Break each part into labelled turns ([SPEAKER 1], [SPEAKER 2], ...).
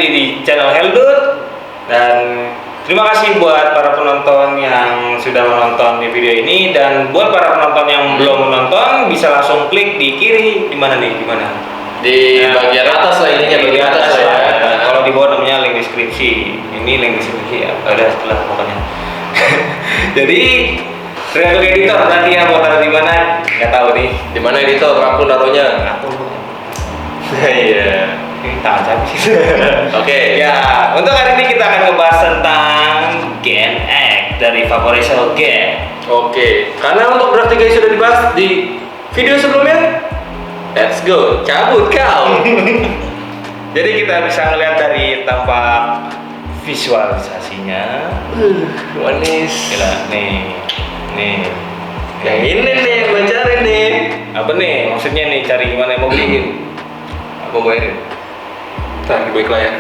[SPEAKER 1] di channel Heldut. Dan terima kasih buat para penonton yang sudah menonton di video ini, dan buat para penonton yang belum menonton bisa langsung klik di kiri. Di mana nih? Di mana?
[SPEAKER 2] Di bagian atas lah, ininya bagian atas ya.
[SPEAKER 1] Kalau di bawah namanya link deskripsi. Ini link deskripsi ya. Udah setelah pokoknya. Jadi tergantung editor berarti ya, mau taruh di mana? Nggak tahu nih.
[SPEAKER 2] Di mana editor? Aku naruhnya.
[SPEAKER 1] Aku.
[SPEAKER 2] Iya.
[SPEAKER 1] Ini tangan saya sih.
[SPEAKER 2] Oke.
[SPEAKER 1] Ya, untuk hari ini kita akan ngebahas tentang Gen X dari Vaporezo Gen.
[SPEAKER 2] Oke. Karena untuk draft 3 sudah dibahas di video sebelumnya. Let's go. Cabut kau.
[SPEAKER 1] Jadi kita bisa ngeliat dari tampak visualisasinya.
[SPEAKER 2] Manis.
[SPEAKER 1] Gila, nih.
[SPEAKER 2] Yang ini nih, gue cari nih.
[SPEAKER 1] Apa nih? Maksudnya nih cari gimana, mau beliin? Apa bayarin?
[SPEAKER 2] Ntar di lah ya.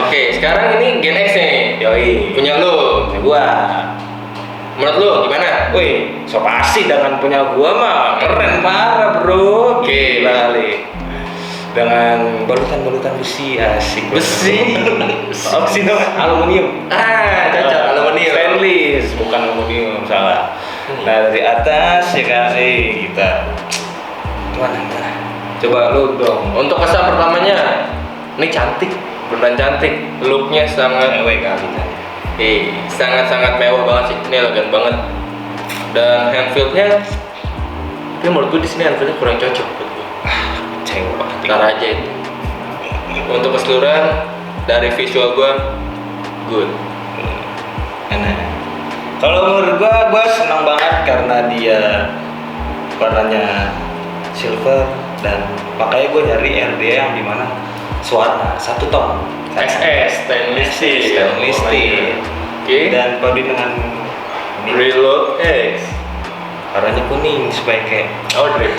[SPEAKER 2] Oke, sekarang ini Gen X nih.
[SPEAKER 1] Yoi.
[SPEAKER 2] Punya lu.
[SPEAKER 1] Punya gua.
[SPEAKER 2] Menurut lu gimana?
[SPEAKER 1] Wih, so pasti dengan punya gua mah keren parah bro.
[SPEAKER 2] Oke.
[SPEAKER 1] Gila kali. Dengan balutan besi, asik.
[SPEAKER 2] Besi.
[SPEAKER 1] Besi dong, aluminium.
[SPEAKER 2] Cocok aluminium.
[SPEAKER 1] Stainless, bukan aluminium, salah. Nah dari atas ya kan, kita gimana? Coba lu dong.
[SPEAKER 2] Untuk kesan pertamanya, ini cantik, beneran cantik. Looknya sangat
[SPEAKER 1] Cewek kali kan.
[SPEAKER 2] sangat mewah banget sih. Ini elegan banget. Dan handfieldnya, tapi menurut gue di sini handfieldnya kurang cocok buat gue.
[SPEAKER 1] Cewek.
[SPEAKER 2] Ntar aja itu. Untuk keseluruhan dari visual gue, good.
[SPEAKER 1] Enak. Kalau menurut gua senang banget karena dia warnanya silver, dan makanya gua nyari RDA yang dimana suara satu ton.
[SPEAKER 2] XS stainless steel. Oke.
[SPEAKER 1] Dan padu dengan
[SPEAKER 2] Reload X.
[SPEAKER 1] warnanya kuning supaya kayak
[SPEAKER 2] Drip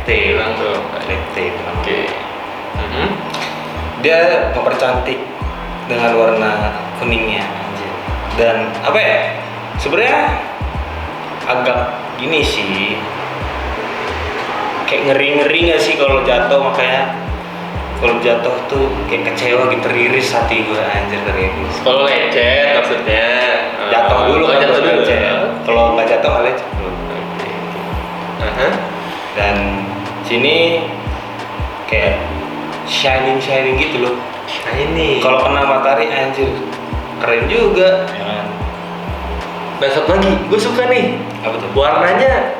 [SPEAKER 1] tape
[SPEAKER 2] langsung.
[SPEAKER 1] Oke. Dia mempercantik dengan warna kuningnya, anjir. Dan apa ya? Sebenarnya agak gini sih, kayak ngeri nggak sih kalau jatuh, makanya kalau jatuh tuh kayak kecewa gitu, teriris hati gue, anjir, teriris.
[SPEAKER 2] Kalau lecet maksudnya
[SPEAKER 1] Jatuh dulu kan,
[SPEAKER 2] jatuh dulu.
[SPEAKER 1] kalau nggak jatuh nggak lecet dulu. Dan sini kayak shining gitu loh.
[SPEAKER 2] Shiny.
[SPEAKER 1] Kalau kena matahari, anjir, keren juga. Ya kan?
[SPEAKER 2] Dan satu lagi, gue suka nih.
[SPEAKER 1] Apa tuh?
[SPEAKER 2] Warnanya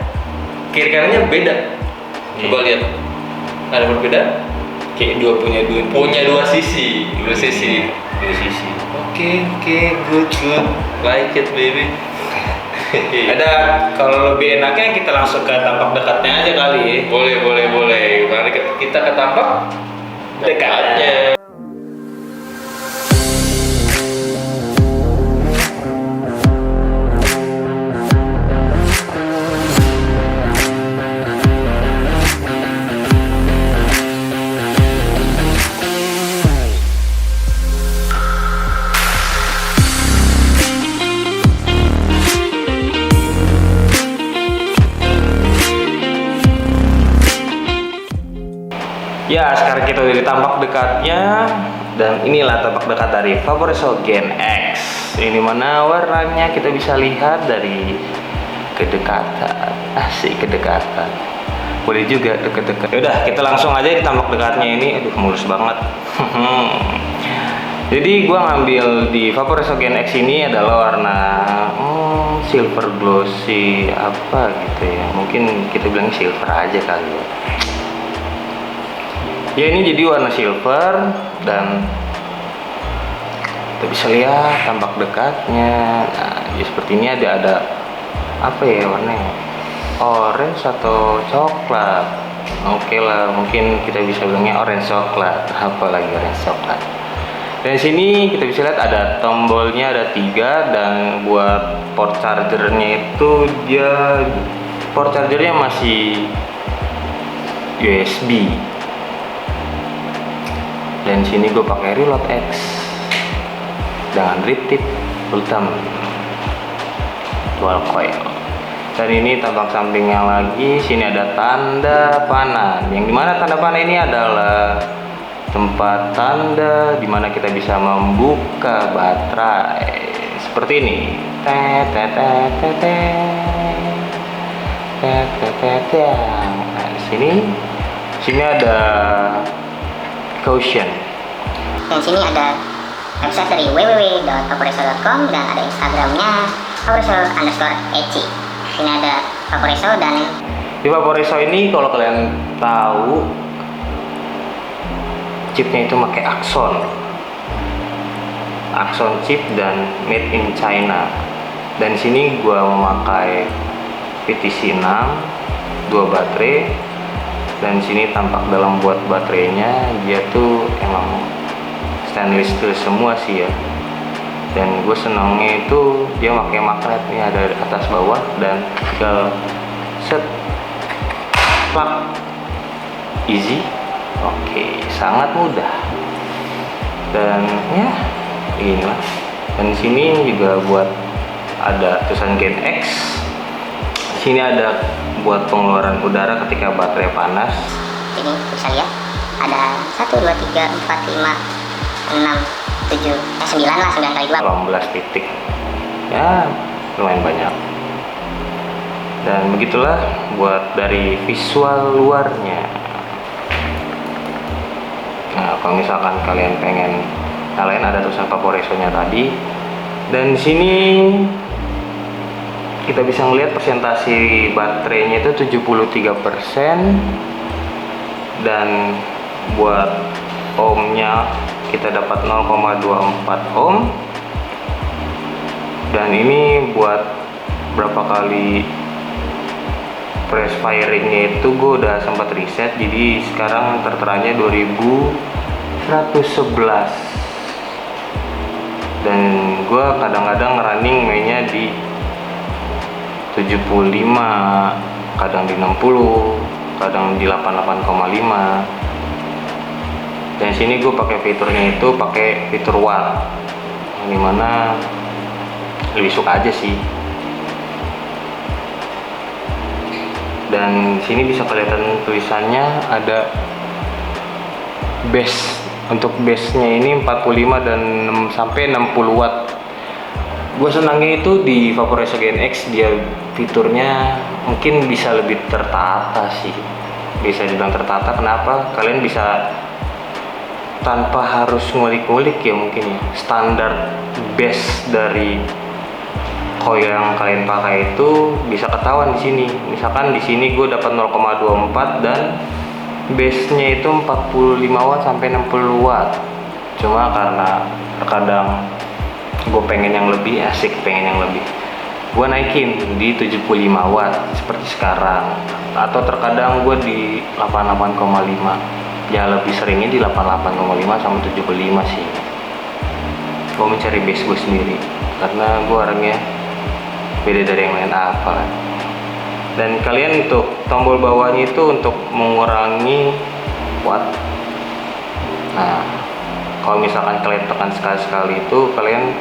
[SPEAKER 2] kiri kanannya beda. Coba lihat. Ada perbedaan?
[SPEAKER 1] Kayak
[SPEAKER 2] Punya dua sisi.
[SPEAKER 1] Dua sisi.
[SPEAKER 2] Oke, good. Like it, baby.
[SPEAKER 1] Ada, kalau lebih enaknya kita langsung ke tampak dekatnya aja kali ya.
[SPEAKER 2] Boleh. Mari kita ke tampak dekatnya.
[SPEAKER 1] Ya, sekarang kita udah di tampak dekatnya, dan inilah tampak dekat dari Vaporezo Gen X. Ini mana warnanya kita bisa lihat dari kedekatan. Asik, kedekatan. Boleh juga deket-deket. Yaudah, kita langsung aja di tampak dekatnya ini. Aduh, mulus banget. Jadi gua ngambil di Vaporezo Gen X ini adalah warna silver glossy apa gitu ya. Mungkin kita bilang silver aja kali ya. Ya, ini jadi warna silver, dan kita bisa lihat tampak dekatnya. Nah, ya seperti ini ada apa ya warnanya? Orange atau coklat. Oke lah, mungkin kita bisa bilangnya orange coklat. Apalagi orange coklat. Dan sini kita bisa lihat ada tombolnya, ada 3, dan buat port chargernya itu port chargernya masih USB. Dan sini gue pakai Reload X dengan drip tip ultim dual coil. Dan ini tampak sampingnya lagi, sini ada tanda panah, yang dimana tanda panah ini adalah tempat tanda dimana kita bisa membuka baterai seperti ini. Nah, di sini ada caution.
[SPEAKER 3] Dan sini ada website dari www.vaporeso.com dan ada Instagramnya vaporeso_ec. Sini ada Vaporeso dan
[SPEAKER 1] Di Vaporeso ini kalau kalian tahu chipnya itu pakai Axon chip dan made in China. Dan sini gua memakai PTC 6 2 baterai, dan sini tampak dalam buat baterainya dia tuh emang stainless steel semua sih ya. Dan gue senangnya itu dia pakai magnet nih, ada atas bawah dan tinggal set plug, easy. Oke, sangat mudah. Dan ya inilah. Dan sini juga buat ada tulisan Gen X. Sini ada buat pengeluaran udara ketika baterai panas.
[SPEAKER 3] ini bisa lihat ada 1, 2, 3, 4, 5, 6, 7, 9 lah, 9 kali 2.
[SPEAKER 1] 18 titik. Ya, lumayan banyak. Dan begitulah buat dari visual luarnya. Nah, kalau misalkan kalian pengen nyalain ada tulisan Vaporeso-nya tadi. Dan di sini kita bisa ngelihat persentase baterainya itu 73%, dan buat ohmnya kita dapat 0,24 ohm. Dan ini buat berapa kali press firingnya itu gue udah sempat reset, jadi sekarang terteranya 2111. Dan gue kadang-kadang running mainnya di 75, kadang di 60, kadang di 88,5. Dan sini gue pakai fiturnya itu pakai fitur watt, dimana lebih suka aja sih. Dan sini bisa kelihatan tulisannya ada base. Untuk base-nya ini 45 dan sampai 60 watt. Gue senangnya itu di Vaporeso Gen X dia fiturnya mungkin bisa lebih tertata sih. Bisa dibilang tertata, kenapa? Kalian bisa tanpa harus ngulik-ngulik ya mungkin ya. Standar base dari coil yang kalian pakai itu bisa ketahuan di sini. Misalkan di sini gue dapat 0,24 dan base-nya itu 45 watt sampai 60 watt. Cuma karena terkadang gue pengen yang lebih asik, pengen yang lebih, gue naikin di 75 watt seperti sekarang, atau terkadang gue di 88,5. Ya lebih seringnya di 88,5 sama 75 sih. Gue mencari base gue sendiri karena gue orangnya beda dari yang lain apa. Dan kalian untuk tombol bawahnya itu untuk mengurangi watt. Nah, kalau misalkan kalian tekan sekali-sekali itu kalian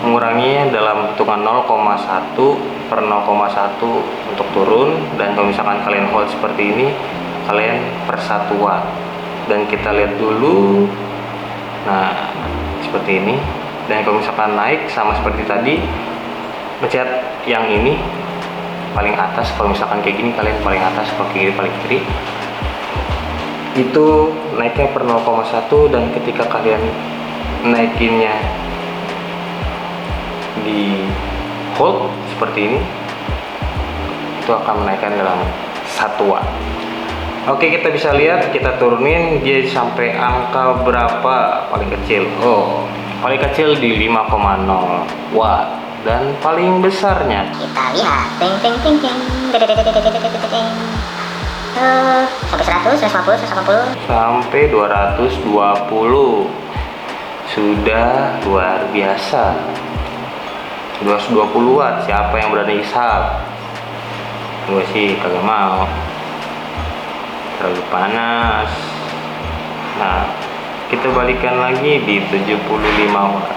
[SPEAKER 1] menguranginya dalam hitungan 0,1 per 0,1 untuk turun. Dan kalau misalkan kalian hold seperti ini, kalian per 1 watt. Dan kita lihat dulu, nah seperti ini. Dan kalau misalkan naik sama seperti tadi, pencet yang ini paling atas. Kalau misalkan kayak gini kalian paling atas, kalau kiri paling kiri. Itu naiknya per 0,1. dan ketika kalian naikinnya di hold seperti ini, itu akan menaikkan dalam 1 watt. Oke, kita bisa lihat, kita turunin dia sampai angka berapa paling kecil. Oh, paling kecil di 5,0 watt. Dan paling besarnya
[SPEAKER 3] Kita lihat, ting ting ting ting, sampai 100, 150, 180.
[SPEAKER 1] sampai 220. Sudah luar biasa. 220 watt. Siapa yang berani isap? Gue sih kagak mau, terlalu panas. Nah, kita balikan lagi di 75 watt.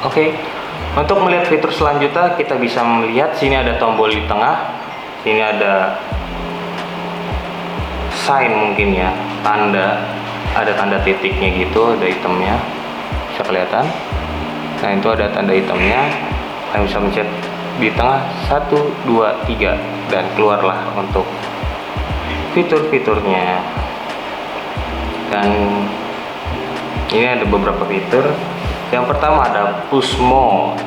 [SPEAKER 1] Oke, untuk melihat fitur selanjutnya kita bisa melihat sini ada tombol di tengah, sini ada sign mungkin ya. ada tanda titiknya gitu, ada itemnya, bisa kelihatan. Nah itu ada tanda itemnya, kalian bisa mencet di tengah 1, 2, 3 dan keluarlah untuk fitur-fiturnya. Dan ini ada beberapa fitur. Yang pertama ada push mode,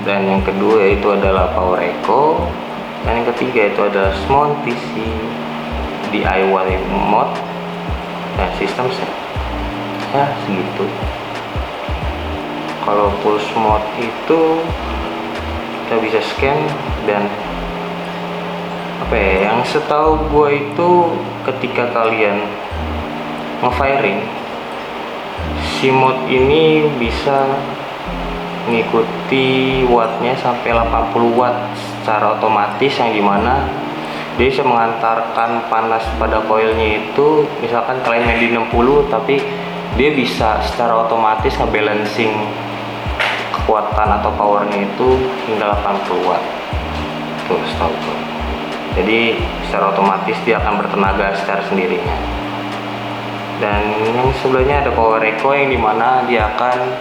[SPEAKER 1] dan yang kedua yaitu adalah power echo, dan yang ketiga itu ada small TC DIY mode dan system set. Ya segitu. Kalau push mode itu kita bisa scan, dan apa ya, yang setahu gue itu ketika kalian nge-firing, si mode ini bisa mengikuti wattnya sampai 80 watt secara otomatis, yang dimana dia bisa mengantarkan panas pada coilnya itu, misalkan kalian main di 60 tapi dia bisa secara otomatis ngebalancing kekuatan atau powernya itu hingga 80 watt tuh setahu gue. Jadi secara otomatis dia akan bertenaga secara sendirinya. Dan yang sebelahnya ada power echo, yang dimana dia akan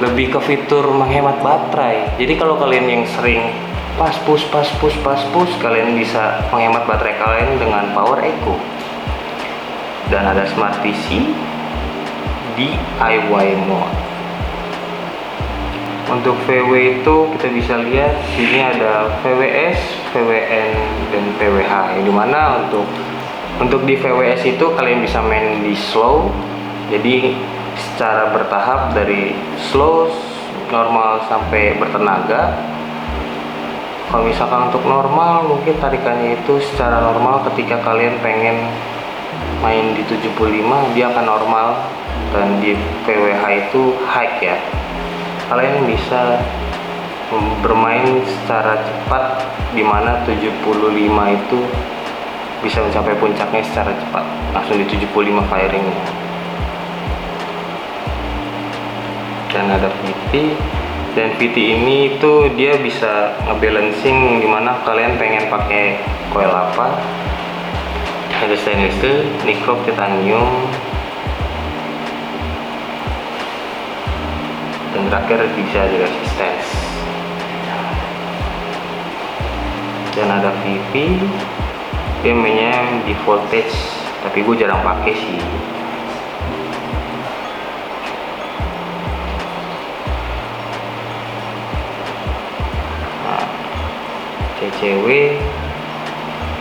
[SPEAKER 1] lebih ke fitur menghemat baterai. Jadi kalau kalian yang sering pas push, kalian bisa menghemat baterai kalian dengan power echo. Dan ada smart TC DIY mode. Untuk VW itu kita bisa lihat sini ada VWS, VWN, dan VWH. Yang dimana untuk di VWS itu kalian bisa main di slow, jadi secara bertahap dari slow, normal sampai bertenaga. Kalau misalkan untuk normal, mungkin tarikannya itu secara normal ketika kalian pengen main di 75 dia akan normal, dan di VWH itu high ya. Kalian bisa bermain secara cepat, dimana 75 itu bisa mencapai puncaknya secara cepat, langsung di 75 firingnya. Dan ada VT, dan VT ini itu dia bisa ngebalancing dimana kalian pengen pakai coil apa. Ada stainless steel, nickel, titanium, dan terakhir bisa di resistance. Dan ada VV, dia mainnya di voltage, tapi gue jarang pakai sih. Nah, CCW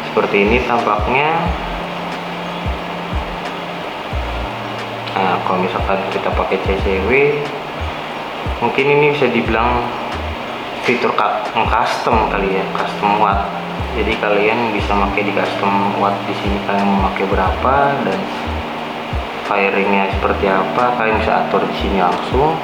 [SPEAKER 1] seperti ini tampaknya. Nah, kalau misalkan kita pakai CCW, mungkin ini bisa dibilang fitur custom kali ya, custom watt. Jadi kalian bisa pakai di custom watt di sini, kalian mau pakai berapa dan firingnya seperti apa, kalian bisa atur di sini langsung.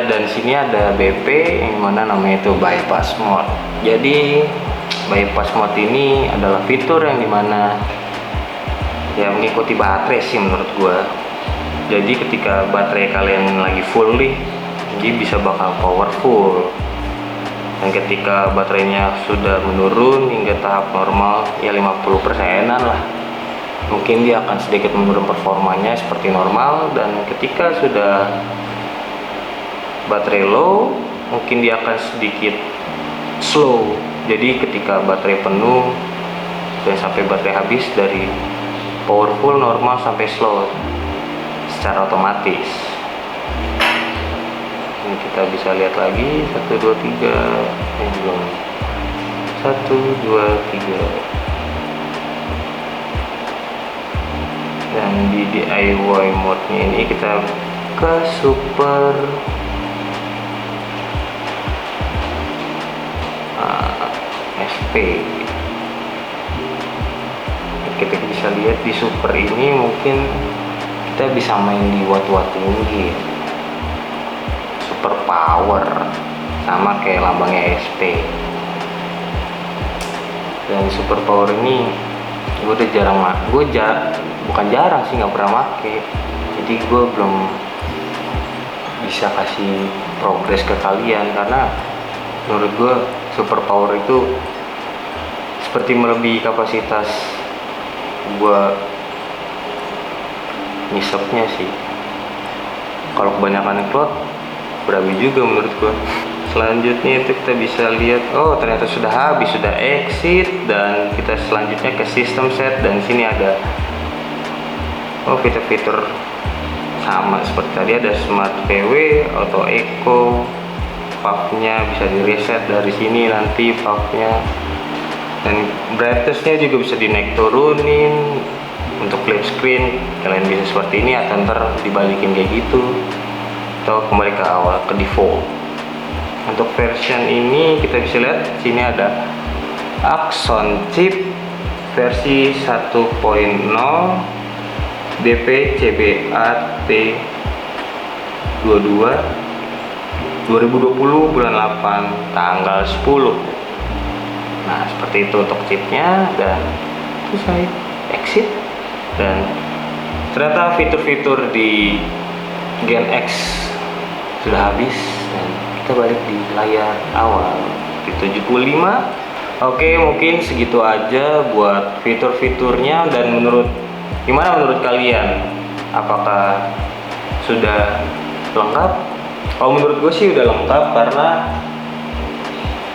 [SPEAKER 1] Dan sini ada BP yang mana namanya itu bypass mode. Jadi bypass mode ini adalah fitur yang dimana ya mengikuti baterai sih menurut gua. Jadi ketika baterai kalian lagi full nih, dia bisa bakal powerful. Dan ketika baterainya sudah menurun hingga tahap normal ya 50%-an lah, mungkin dia akan sedikit menurun performanya seperti normal. Dan ketika sudah baterai low, mungkin dia akan sedikit slow. Jadi ketika baterai penuh dan sampai baterai habis, dari powerful, normal, sampai slow secara otomatis. Ini kita bisa lihat lagi 1, 2, 3 belum 1, 2, 3. Dan di DIY mode nya ini kita ke super SP. Kita bisa lihat di super ini mungkin kita bisa main di watt-watt tinggi, super power, sama kayak lambangnya SP. Dan super power ini gue udah jarang bukan jarang sih, nggak pernah make. Jadi gue belum bisa kasih progres ke kalian, karena menurut gue super power itu seperti melebihi kapasitas gua ngisepnya sih. Kalau kebanyakan cloud berabi juga menurut gua. Selanjutnya itu kita bisa lihat, oh ternyata sudah habis, sudah exit, dan kita selanjutnya ke system set, dan sini ada fitur-fitur sama seperti tadi, ada smart PW, auto echo, puff-nya bisa di reset dari sini nanti puff-nya, dan brightness-nya juga bisa dinaik turunin. Untuk flip screen kalian bisa seperti ini atau ntar dibalikin kayak gitu, atau kembali ke awal ke default. Untuk version ini kita bisa lihat sini ada Axon chip versi 1.0 DPCBAT 22 2020 bulan 8 tanggal 10. Nah seperti itu untuk chipnya, dan selesai exit. Dan ternyata fitur-fitur di Gen X sudah habis, dan kita balik di layar awal di 75. Oke, mungkin segitu aja buat fitur-fiturnya. Dan gimana menurut kalian, apakah sudah lengkap? Kalau menurut gue sih udah lengkap, karena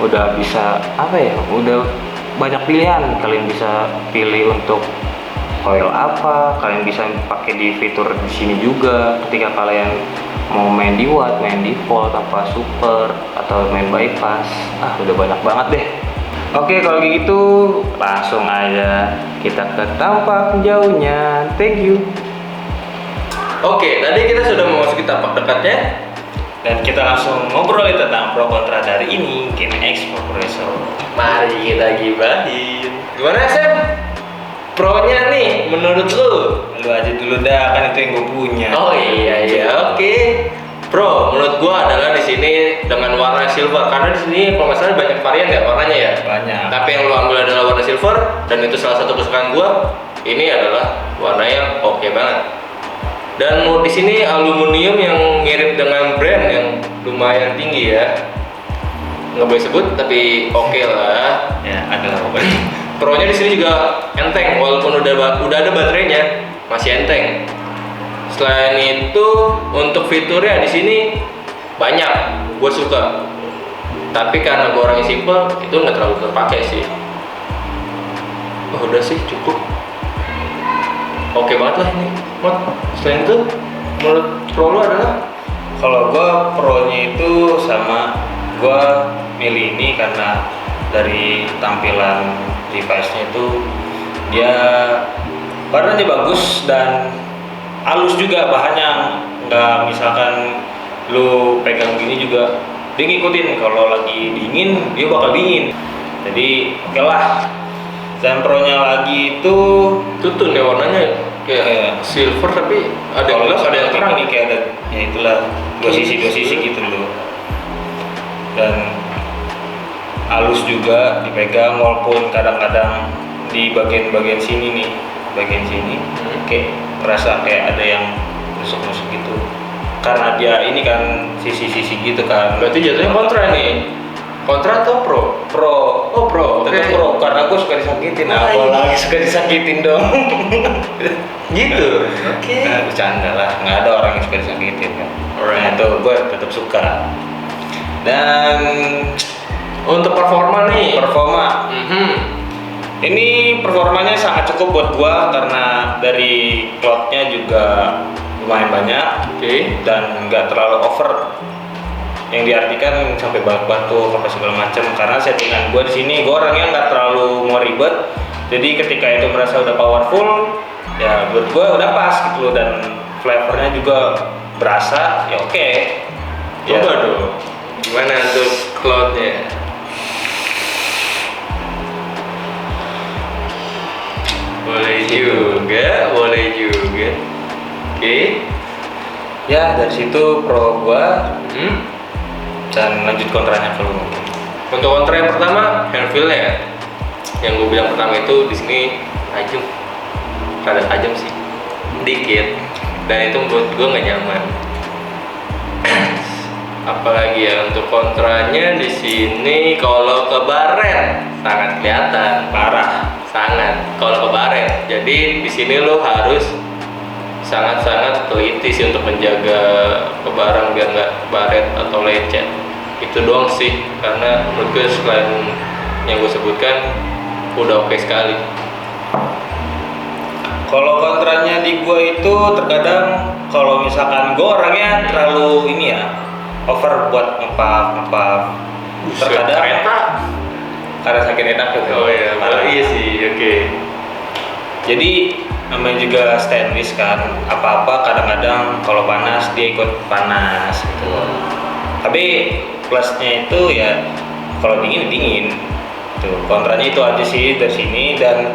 [SPEAKER 1] udah bisa udah banyak pilihan. Kalian bisa pilih untuk coil apa, kalian bisa pakai di fitur di sini juga ketika kalian mau main di watt, main di volt, apa super, atau main bypass. Udah banyak banget deh. Oke, kalau gitu langsung aja kita ke tampak jauhnya. Thank you.
[SPEAKER 2] Oke, tadi kita sudah memasuki tampak dekatnya,
[SPEAKER 1] Dan kita langsung ngobrol tentang pro kontra dari ini, Gen X Processor.
[SPEAKER 2] mari kita gibahin. Gimana Sam? Pro-nya nih menurut
[SPEAKER 1] Lu aja dulu dah, kan itu yang gue punya.
[SPEAKER 2] Oh iya, oke. Pro menurut gua adalah di sini dengan warna silver, karena di sini kalau nggak salah banyak varian ya warnanya ya.
[SPEAKER 1] Banyak.
[SPEAKER 2] Tapi yang lu ambil adalah warna silver, dan itu salah satu kesukaan gua. Ini adalah warna yang oke banget. Dan di sini aluminium yang mirip dengan brand yang lumayan tinggi ya. Nggak boleh sebut tapi oke lah.
[SPEAKER 1] Ya, adalah pokoknya.
[SPEAKER 2] Pro-nya di sini juga enteng, walaupun udah ada baterainya masih enteng. Selain itu untuk fiturnya di sini banyak, gue suka. Tapi karena gue orangnya simple, itu nggak terlalu terpakai sih. Udah sih cukup. Oke banget lah ini. Selain itu, menurut Pro lu adalah?
[SPEAKER 1] Kalau gue pro-nya itu sama, gue milih ini karena dari tampilan device-nya itu dia warnanya bagus dan halus juga bahannya, nggak misalkan lu pegang gini juga dia ngikutin, kalau lagi dingin dia bakal dingin, jadi oke lah. Dan pro-nya lagi itu
[SPEAKER 2] Tutun ya warnanya kayak silver tapi ada yang gelap ada yang terang.
[SPEAKER 1] ini kayak ada ya itulah dua sisi gitu loh, dan halus juga dipegang, walaupun kadang-kadang di bagian sini nih, bagian sini kayak ngerasa kayak ada yang nusuk-nusuk gitu, karena dia ini kan sisi-sisi gitu kan.
[SPEAKER 2] Berarti jatuhnya kontra nih. Kontra atau pro? Oh pro,
[SPEAKER 1] Tentu pro, karena gue suka disakitin.
[SPEAKER 2] Wah,
[SPEAKER 1] Apalagi suka disakitin dong.
[SPEAKER 2] Gitu. Oke.
[SPEAKER 1] Nah, bercanda lah, nggak ada orang yang suka disakitin kan.
[SPEAKER 2] Alright.
[SPEAKER 1] Nah, itu gue tetap suka. Dan
[SPEAKER 2] Untuk performa nih.
[SPEAKER 1] Ini performanya sangat cukup buat gua, karena dari cloudnya juga lumayan banyak.
[SPEAKER 2] Oke.
[SPEAKER 1] Dan nggak terlalu over, yang diartikan sampai batuk apa segala macam. Karena settingan gua di sini, gua orangnya nggak terlalu mau ribet, jadi ketika itu merasa udah powerful ya buat gua udah pas gitu loh, dan flavornya juga berasa ya oke.
[SPEAKER 2] Coba dong. Gimana untuk cloudnya? Boleh juga. Oke.
[SPEAKER 1] Ya dari situ pro gua. Dan lanjut kontranya kalau mungkin.
[SPEAKER 2] Untuk kontra yang pertama, handfeel-nya ya. Yang gue bilang pertama itu di sini tajam. Rada tajam sih. Dikit. Dan itu menurut gue nggak nyaman. Apalagi ya untuk kontranya di sini, kalau ke baret sangat kelihatan, parah, sangat. Kalau ke baret, jadi di sini lo harus sangat-sangat teliti sih untuk menjaga ke barang biar nggak baret atau lecet. Itu doang sih, karena menurut gue selain yang gue sebutkan udah oke sekali.
[SPEAKER 4] Kalau kontranya di gua itu terkadang kalau misalkan gua orangnya terlalu ini ya, over buat ngepak. Terkadang
[SPEAKER 2] kereta.
[SPEAKER 4] karena sakit enak gitu.
[SPEAKER 2] Oh iya, iya sih, oke.
[SPEAKER 4] Jadi namanya juga stainless kan, apa-apa kadang-kadang kalau panas dia ikut panas gitu. Tapi plusnya itu ya kalau dingin. Tuh, kontranya itu aja sih dari sini. Dan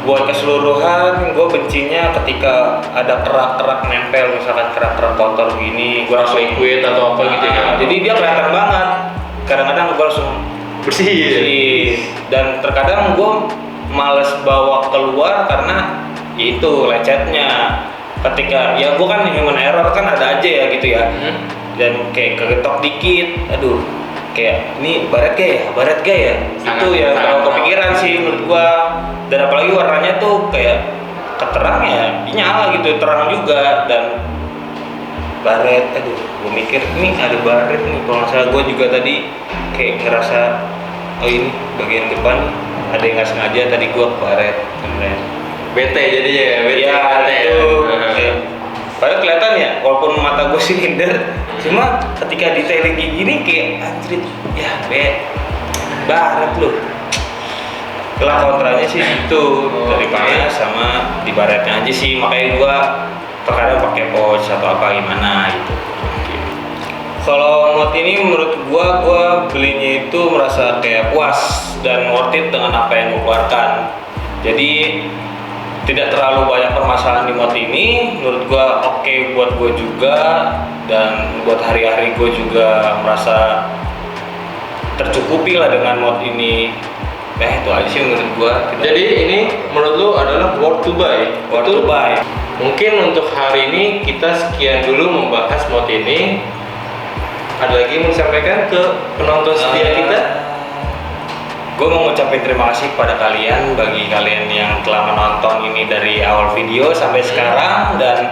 [SPEAKER 4] buat keseluruhan gue bencinya ketika ada kerak-kerak nempel, misalkan kerak-kerak kotor gini, gue langsung
[SPEAKER 2] Liquid atau apa gitu ya.
[SPEAKER 4] jadi dia kelihatan banget. Kadang-kadang gue langsung
[SPEAKER 2] Bersih.
[SPEAKER 4] dan terkadang gue males bawa keluar karena itu lecetnya. Ketika ya gue kan human error kan ada aja ya gitu ya. Dan kayak kegetok dikit, aduh kayak ini baret gak ya?
[SPEAKER 2] Sangat,
[SPEAKER 4] Itu yang
[SPEAKER 2] sangat
[SPEAKER 4] kalau kepikiran sih menurut gua. Dan apalagi warnanya tuh kayak keterang ya, dia nyala gitu, terang juga. Dan baret, aduh gua mikir ini ada baret nih. Kalau nggak salah gua juga tadi kayak ngerasa oh ini bagian depan ada yang nggak sengaja tadi gua baret sebenarnya.
[SPEAKER 2] Bete jadinya ya, bete.
[SPEAKER 4] Iya
[SPEAKER 2] bete
[SPEAKER 4] itu.
[SPEAKER 2] ya.
[SPEAKER 4] Kayak, padahal kelihatan ya, walaupun mata gue silinder, cuma ketika detailing kayak gini kayak anjrit, ya baret loh. Lah kontranya sih itu dari panas sama di baretnya aja sih, makanya gue terkadang pakai pouch atau apa gimana gitu. Kalau mod ini menurut gue belinya itu merasa kayak puas dan worth it dengan apa yang gue keluarkan. Jadi tidak terlalu banyak permasalahan di mod ini, menurut gua oke buat gua juga, dan buat hari-hari gua juga merasa tercukupi lah dengan mod ini. Itu aja sih menurut gua.
[SPEAKER 2] Jadi ini menurut lu adalah worth to buy.
[SPEAKER 4] worth to buy.
[SPEAKER 2] Mungkin untuk hari ini kita sekian dulu membahas mod ini. Ada lagi yang mau disampaikan ke penonton setia kita?
[SPEAKER 4] Gue mau ngucapin terima kasih kepada kalian, bagi kalian yang telah menonton ini dari awal video sampai sekarang. Dan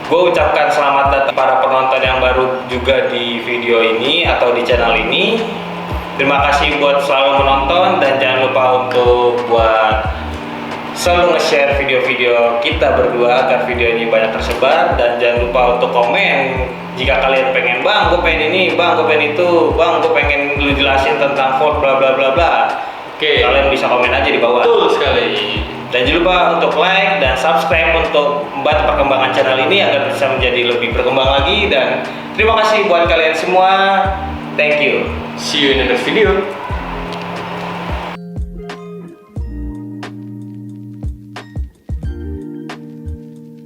[SPEAKER 4] gue ucapkan selamat datang para penonton yang baru juga di video ini atau di channel ini. Terima kasih buat selalu menonton, dan jangan lupa untuk buat selalu nge-share video-video kita berdua agar video ini banyak tersebar. Dan jangan lupa untuk komen jika kalian pengen, bang gue pengen ini, bang gue pengen itu, bang gue pengen lu jelasin tentang Ford bla bla bla bla.
[SPEAKER 2] Oke.
[SPEAKER 4] Kalian bisa komen aja di bawah.
[SPEAKER 2] Betul sekali.
[SPEAKER 4] Dan jangan lupa untuk like dan subscribe untuk membantu perkembangan channel ini agar bisa menjadi lebih berkembang lagi. Dan terima kasih buat kalian semua. Thank you.
[SPEAKER 2] See you in the next video.